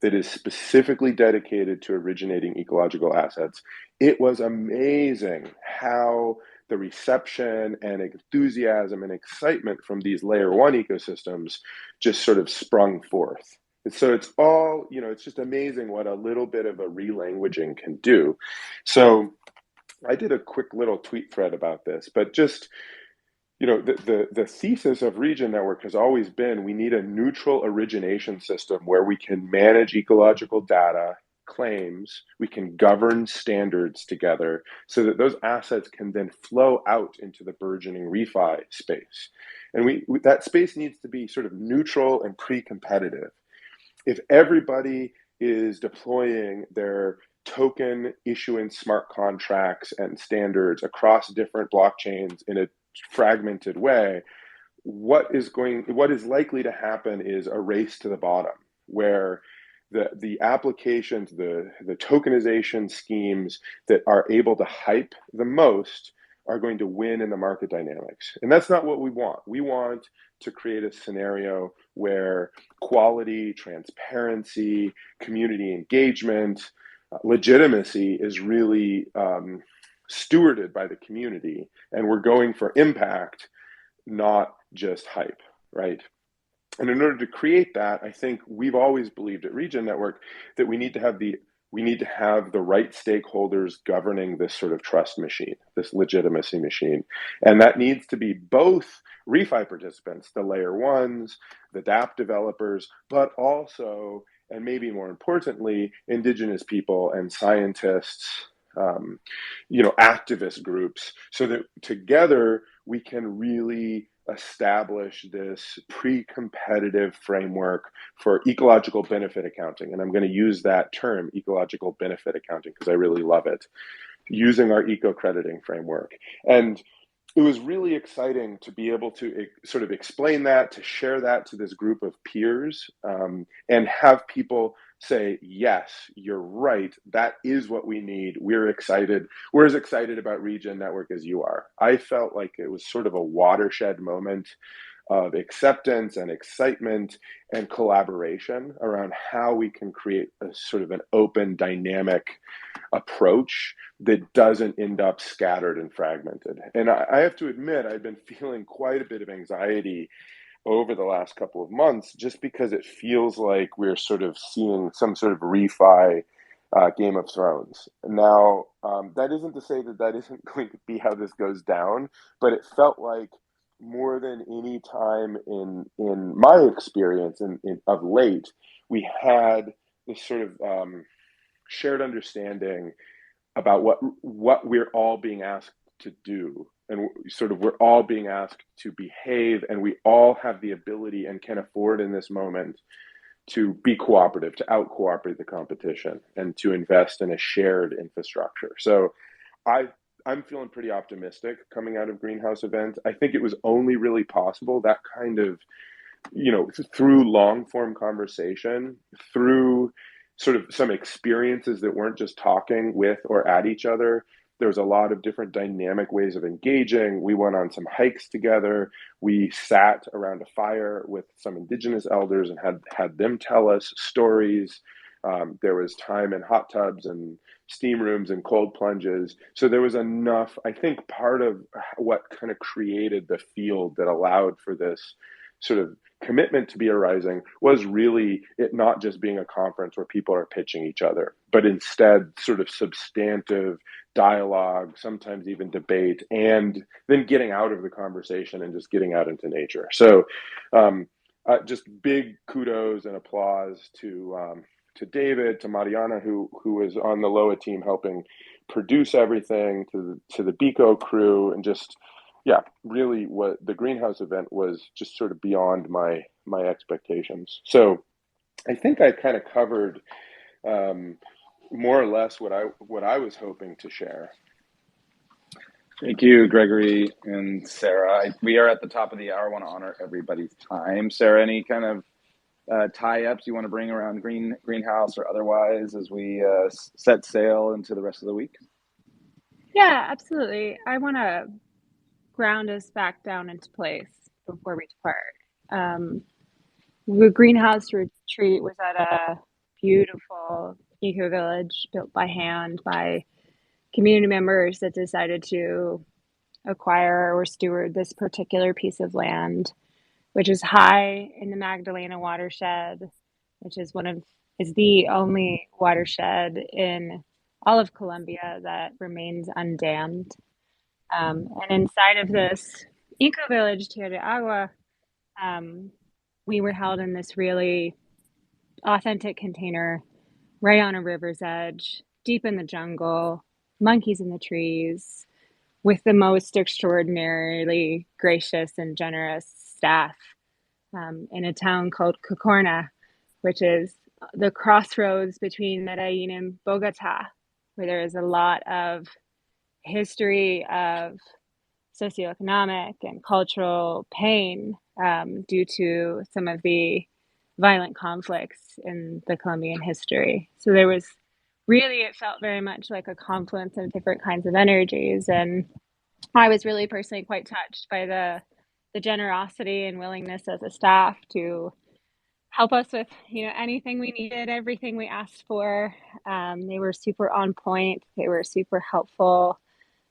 Speaker 3: that is specifically dedicated to originating ecological assets. It was amazing how the reception and enthusiasm and excitement from these layer one ecosystems just sort of sprung forth. And so it's all, it's just amazing what a little bit of a relanguaging can do. So I did a quick little tweet thread about this, but just, the thesis of Regen Network has always been we need a neutral origination system where we can manage ecological data, claims, we can govern standards together so that those assets can then flow out into the burgeoning refi space. And that space needs to be sort of neutral and pre-competitive. If everybody is deploying their token issuance smart contracts and standards across different blockchains in a fragmented way, what is likely to happen is a race to the bottom, where the applications, the tokenization schemes that are able to hype the most are going to win in the market dynamics. And that's not what we want. We want to create a scenario where quality, transparency, community engagement, legitimacy is really stewarded by the community, and we're going for impact, not just hype, right? And in order to create that, I think we've always believed at Regen Network that we need to have the right stakeholders governing this sort of trust machine, this legitimacy machine. And that needs to be both refi participants, the layer ones, the dApp developers, but also, and maybe more importantly, indigenous people and scientists, activist groups, so that together we can really establish this pre-competitive framework for ecological benefit accounting. And I'm going to use that term, ecological benefit accounting, because I really love it, using our eco-crediting framework. And it was really exciting to be able to sort of explain that, to share that to this group of peers, and have people say, yes, you're right, that is what we need. We're excited. We're as excited about Regen Network as you are. I felt like it was sort of a watershed moment of acceptance and excitement and collaboration around how we can create a sort of an open, dynamic approach that doesn't end up scattered and fragmented. And I have to admit, I've been feeling quite a bit of anxiety over the last couple of months, just because it feels like we're sort of seeing some sort of refi Game of Thrones. Now, that isn't to say that isn't going to be how this goes down, but it felt like more than any time in my experience of late, we had this sort of shared understanding about what we're all being asked to do, and sort of we're all being asked to behave, and we all have the ability and can afford in this moment to be cooperative, to out-cooperate the competition, and to invest in a shared infrastructure. So I'm feeling pretty optimistic coming out of Greenhouse event. I think it was only really possible, that kind of, through long-form conversation, through sort of some experiences that weren't just talking with or at each other, There was a lot of different dynamic ways of engaging. We went on some hikes together. We sat around a fire with some indigenous elders and had them tell us stories. There was time in hot tubs and steam rooms and cold plunges. So there was enough. I think part of what kind of created the field that allowed for this sort of commitment to be arising was really it not just being a conference where people are pitching each other, but instead sort of substantive dialogue, sometimes even debate, and then getting out of the conversation and just getting out into nature. So just big kudos and applause to David, to Mariana, who was on the LOA team helping produce everything, to the Bico crew, and just really what the greenhouse event was just sort of beyond my expectations. So I think I kind of covered more or less what I was hoping to share.
Speaker 1: Thank you, Gregory and Sarah. We are at the top of the hour. I want to honor everybody's time. Sarah, any kind of tie-ups you want to bring around greenhouse or otherwise as we set sail into the rest of the week?
Speaker 2: Yeah, absolutely. I want to ground us back down into place before we depart. The greenhouse retreat was at a beautiful eco-village built by hand by community members that decided to acquire or steward this particular piece of land, which is high in the Magdalena watershed, which is the only watershed in all of Colombia that remains undammed. And inside of this eco-village, Tierra de Agua, we were held in this really authentic container right on a river's edge, deep in the jungle, monkeys in the trees, with the most extraordinarily gracious and generous staff in a town called Cocorna, which is the crossroads between Medellin and Bogota, where there is a lot of history of socioeconomic and cultural pain due to some of the violent conflicts in the Colombian history. So there was really, it felt very much like a confluence of different kinds of energies. And I was really personally quite touched by the generosity and willingness of the staff to help us with, anything we needed, everything we asked for. They were super on point. They were super helpful.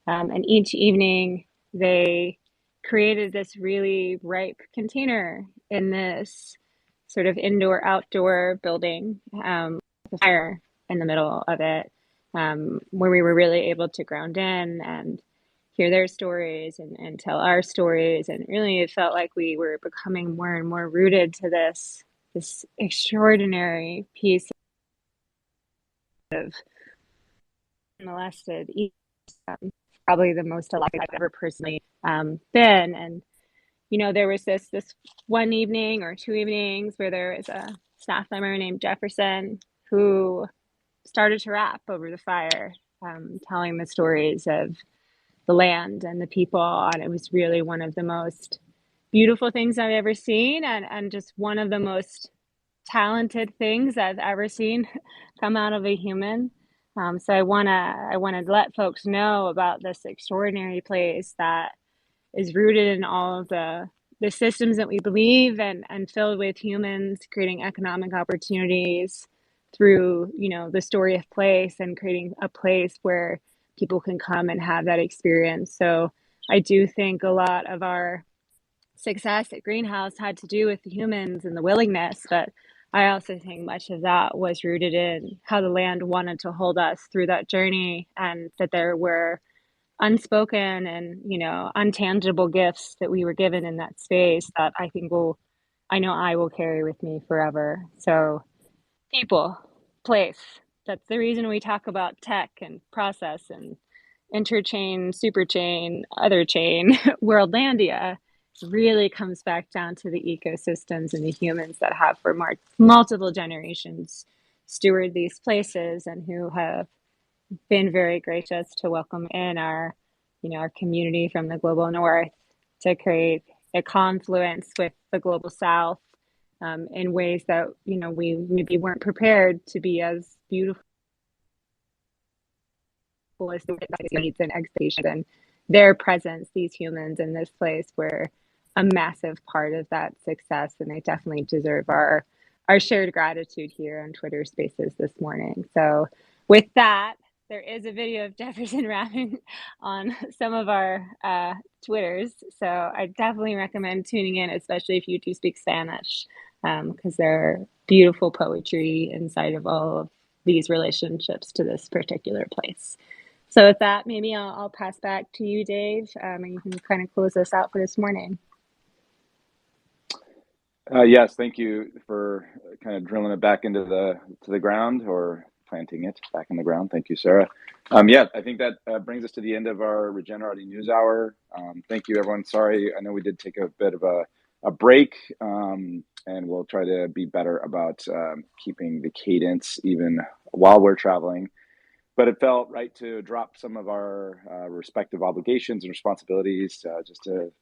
Speaker 2: And each evening they created this really ripe container in this sort of indoor-outdoor building with a fire in the middle of it, where we were really able to ground in and hear their stories and tell our stories. And really it felt like we were becoming more and more rooted to this extraordinary piece of molested, probably the most alive I've ever personally been. And there was this one evening or two evenings where there was a staff member named Jefferson who started to rap over the fire, telling the stories of the land and the people. And it was really one of the most beautiful things I've ever seen, and just one of the most talented things I've ever seen come out of a human. So I want to let folks know about this extraordinary place that is rooted in all of the systems that we believe and filled with humans creating economic opportunities through, the story of place and creating a place where people can come and have that experience. So I do think a lot of our success at Greenhouse had to do with the humans and the willingness, but I also think much of that was rooted in how the land wanted to hold us through that journey, and that there were unspoken and, untangible gifts that we were given in that space that I think I will carry with me forever. So people, place, that's the reason we talk about tech and process and interchain, superchain, other chain, Worldlandia. Really comes back down to the ecosystems and the humans that have for multiple generations steward these places, and who have been very gracious to welcome in our community from the global north to create a confluence with the global south in ways that we maybe weren't prepared to be as beautiful fullest needs and expectations, and their presence, these humans in this place, were a massive part of that success, and they definitely deserve our shared gratitude here on Twitter Spaces this morning. So with that, there is a video of Jefferson rapping on some of our Twitters. So I definitely recommend tuning in, especially if you do speak Spanish, because there are beautiful poetry inside of all of these relationships to this particular place. So with that, maybe I'll pass back to you, Dave, and you can kind of close us out for this morning.
Speaker 1: Yes, thank you for kind of drilling it back into the ground, or planting it back in the ground. Thank you, Sarah. Yeah, I think that brings us to the end of our Regenerati News Hour. Thank you, everyone. Sorry, I know we did take a bit of a break, and we'll try to be better about keeping the cadence even while we're traveling. But it felt right to drop some of our respective obligations and responsibilities, just to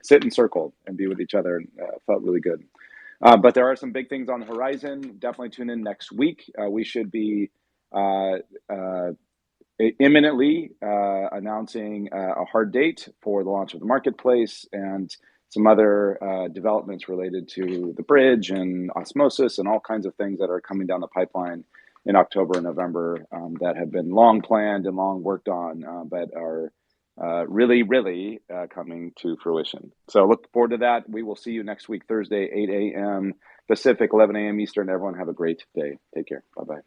Speaker 1: sit in circle and be with each other. And felt really good. But there are some big things on the horizon. Definitely tune in next week. We should be imminently announcing a hard date for the launch of the marketplace, and some other developments related to the bridge and osmosis and all kinds of things that are coming down the pipeline in October and November, that have been long planned and long worked on, but are really coming to fruition. So look forward to that. We will see you next week, Thursday, 8 a.m. Pacific, 11 a.m. Eastern. Everyone have a great day. Take care. Bye-bye.